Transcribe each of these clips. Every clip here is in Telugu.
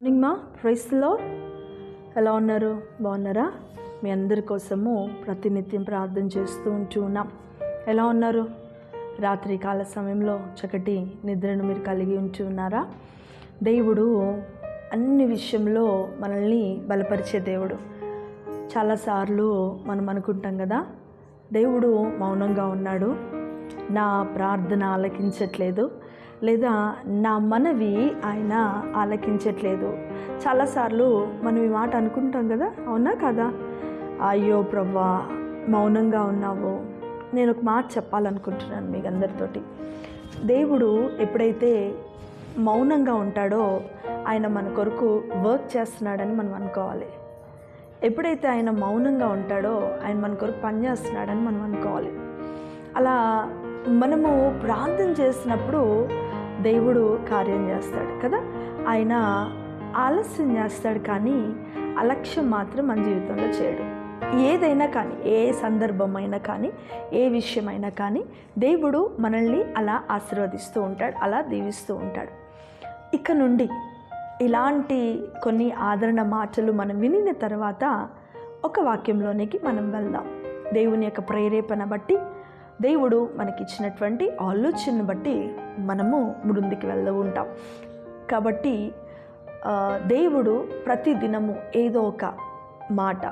మార్నింగ్ మా ప్రైస్ ది లార్డ్. ఎలా ఉన్నారు? బాగున్నారా? మీ అందరి కోసము ప్రతినిత్యం ప్రార్థన చేస్తూ ఉన్నాం. ఎలా ఉన్నారు? రాత్రి కాల సమయంలో చక్కటి నిద్రను మీరు కలిగి ఉన్నారా? దేవుడు అన్ని విషయంలో మనల్ని బలపరిచే దేవుడు. చాలాసార్లు మనం అనుకుంటాం కదా, దేవుడు మౌనంగా ఉన్నాడు, నా ప్రార్థన ఆలకించట్లేదు, లేదా నా మనవి ఆయన ఆలకించట్లేదు. చాలాసార్లు మనం ఈ మాట అనుకుంటాం కదా, అవునా కదా? అయ్యో ప్రభువా, మౌనంగా ఉన్నావు. నేను ఒక మాట చెప్పాలనుకుంటున్నాను మీకు అందరితోటి. దేవుడు ఎప్పుడైతే మౌనంగా ఉంటాడో ఆయన మన కొరకు వర్క్ చేస్తున్నాడని మనం అనుకోవాలి. ఎప్పుడైతే ఆయన మౌనంగా ఉంటాడో ఆయన మన కొరకు పనిచేస్తున్నాడని మనం అనుకోవాలి. అలా మనము ప్రార్థన చేసినప్పుడు దేవుడు కార్యం చేస్తాడు కదా. ఆయన ఆలస్యం చేస్తాడు, కానీ అలక్ష్యం మాత్రం మన జీవితంలో చేయడు. ఏదైనా కానీ, ఏ సందర్భమైనా కానీ, ఏ విషయమైనా కానీ దేవుడు మనల్ని అలా ఆశీర్వదిస్తూ ఉంటాడు, అలా దీవిస్తూ ఉంటాడు. ఇక నుండి ఇలాంటి కొన్ని ఆదరణ మాటలు మనం వినిన తర్వాత ఒక వాక్యంలోనికి మనం వెళ్దాం. దేవుని యొక్క ప్రేరేపణ బట్టి, దేవుడు మనకిచ్చినటువంటి ఆలోచనను బట్టి మనము ముందుకు వెళ్తూ ఉంటాం. కాబట్టి దేవుడు ప్రతి దినము ఏదో ఒక మాట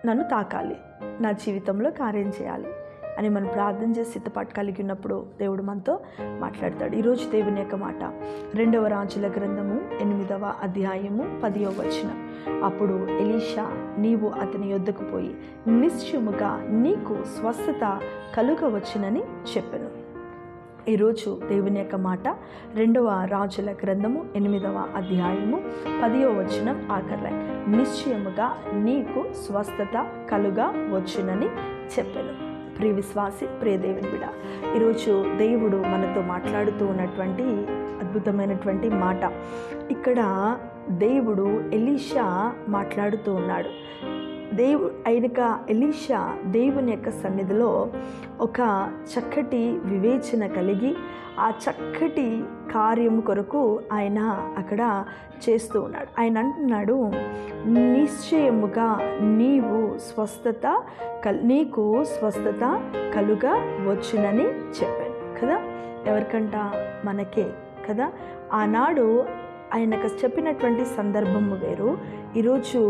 నన్ను తాకాలి, నా జీవితంలో కార్యం చేయాలి అని మనం ప్రార్థన చేసి సిద్ధపాటు కలిగి ఉన్నప్పుడు దేవుడు మనతో మాట్లాడతాడు. ఈరోజు దేవుని యొక్క మాట 2వ రాజుల గ్రంథము 8వ అధ్యాయము 10వ వచనం. అప్పుడు ఎలీషా, నీవు అతని యొద్దకు పోయి నిశ్చయముగా నీకు స్వస్థత కలుగవచ్చునని చెప్పెను. ఈరోజు దేవుని యొక్క మాట 2వ రాజుల గ్రంథము 8వ అధ్యాయము 10వ వచనం ఆఖరి. నిశ్చయముగా నీకు స్వస్థత కలుగవచ్చునని చెప్పెను. ప్రియ విశ్వాసి, ప్రియ దేవుని బిడ్డ, ఈరోజు దేవుడు మనతో మాట్లాడుతూ ఉన్నటువంటి అద్భుతమైనటువంటి మాట. ఇక్కడ దేవుడు ఎలీషా మాట్లాడుతూ ఉన్నాడు. ఎలీషా దేవుని యొక్క సన్నిధిలో ఒక చక్కటి వివేచన కలిగి ఆ చక్కటి కార్యం కొరకు ఆయన అక్కడ చేస్తూ ఉన్నాడు. ఆయన అంటున్నాడు, నిశ్చయముగా నీకు స్వస్థత కలుగవచ్చునని చెప్పాను కదా. ఎవరికంట? మనకే కదా. ఆనాడు ఆయనకు చెప్పినటువంటి సందర్భము వేరు, ఈరోజు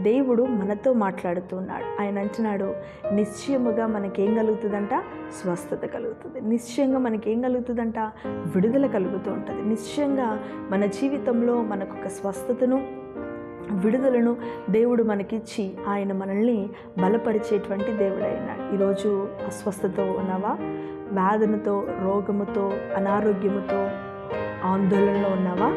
దేవుడు మనతో మాట్లాడుతున్నాడు. ఆయన అంటున్నాడు, నిశ్చయముగా మనకేం కలుగుతుందంట? స్వస్థత కలుగుతుంది. నిశ్చయంగా మనకేం కలుగుతుందంట? విడుదల కలుగుతూ ఉంటుంది. నిశ్చయంగా మన జీవితంలో మనకొక స్వస్థతను, విడుదలను దేవుడు మనకిచ్చి ఆయన మనల్ని బలపరిచేటువంటి దేవుడైనాడు. ఈరోజు అస్వస్థతతో ఉన్నావా? వేదనతో, రోగముతో, అనారోగ్యముతో, ఆందోళనలో ఉన్నావా?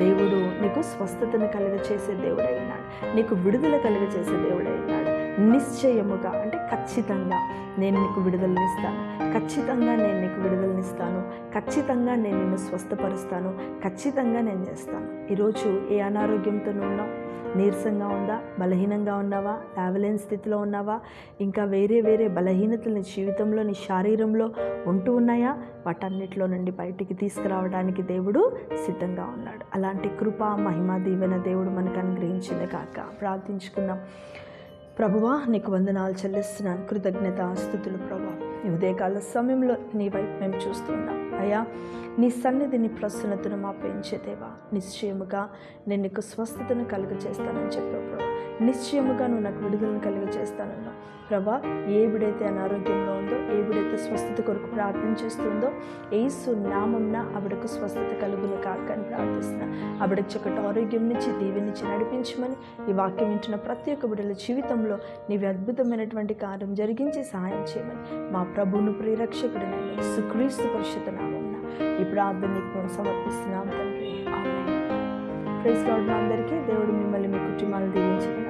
దేవుడు నీకు స్వస్థతను కలుగచేసే దేవుడై ఉన్నాడు, నీకు విడుదల కలుగచేసే దేవుడై ఉన్నాడు. నిశ్చయముగా అంటే ఖచ్చితంగా నేను నీకు విడుదలనిస్తాను, ఖచ్చితంగా నేను నీకు విడుదలనిస్తాను, ఖచ్చితంగా నేను నిన్ను స్వస్థపరుస్తాను, ఖచ్చితంగా నేను చేస్తాను. ఈరోజు ఏ అనారోగ్యంతో ఉన్నావు? నీరసంగా ఉందా? బలహీనంగా ఉన్నావా? లేవలేని స్థితిలో ఉన్నావా? ఇంకా వేరే బలహీనతలు నీ జీవితంలో, నీ శరీరంలో ఉంటూ ఉన్నాయా? వాటన్నిటిలో నుండి బయటికి తీసుకురావడానికి దేవుడు సిద్ధంగా ఉన్నాడు. అలాంటి కృప, మహిమ, దీవెన దేవుడు మనకు అనుగ్రహించింది కాక. ప్రార్థించుకుందాం. ప్రభువా, నీకు వందనాలు చెల్లిస్తున్నాను, కృతజ్ఞత స్తుతులు ప్రభా. ఈ ఉదయకాల సమయంలో నీ వైపు మేము చూస్తున్నాం అయ్యా. నీ సన్నిధిని, ప్రసన్నతను మా పెంచేదేవా. నిశ్చయముగా నేను నీకు స్వస్థతను కలుగచేస్తానని చెప్పావు ప్రభా. నిశ్చయముగా నువ్వు నాకు విడుదలను కలుగచేస్తానన్నా ప్రభా. ఏ బిడైతే అనారోగ్యంలో ఉందో, ఏ బిడైతే స్వస్థత కొరకు ప్రార్థన చేస్తుందో, యేసు నామంన ఆవిడకు స్వస్థత కలుగును కాక అని ప్రార్థిస్తున్నా. ఆవిడకు చక్కటి ఆరోగ్యం నుంచి, దీవెనిచ్చి నడిపించమని, ఈ వాక్యం వింటున్న ప్రతి ఒక్క బిడ్డల జీవితంలో నీవి అద్భుతమైనటువంటి కార్యం జరిగించి సహాయం చేయమని మా ప్రభువును, ప్రియరక్షకుడినైన యేసుక్రీస్తు పరిశుద్ధ నామమున ఈ ప్రార్థన నీకు మేము సమర్పిస్తున్నాం తండ్రి. ఆమేన్. Praise Lord. అందరికీ దేవుడు మిమ్మల్ని, మీ కుటుంబాలను దీవించుగాక.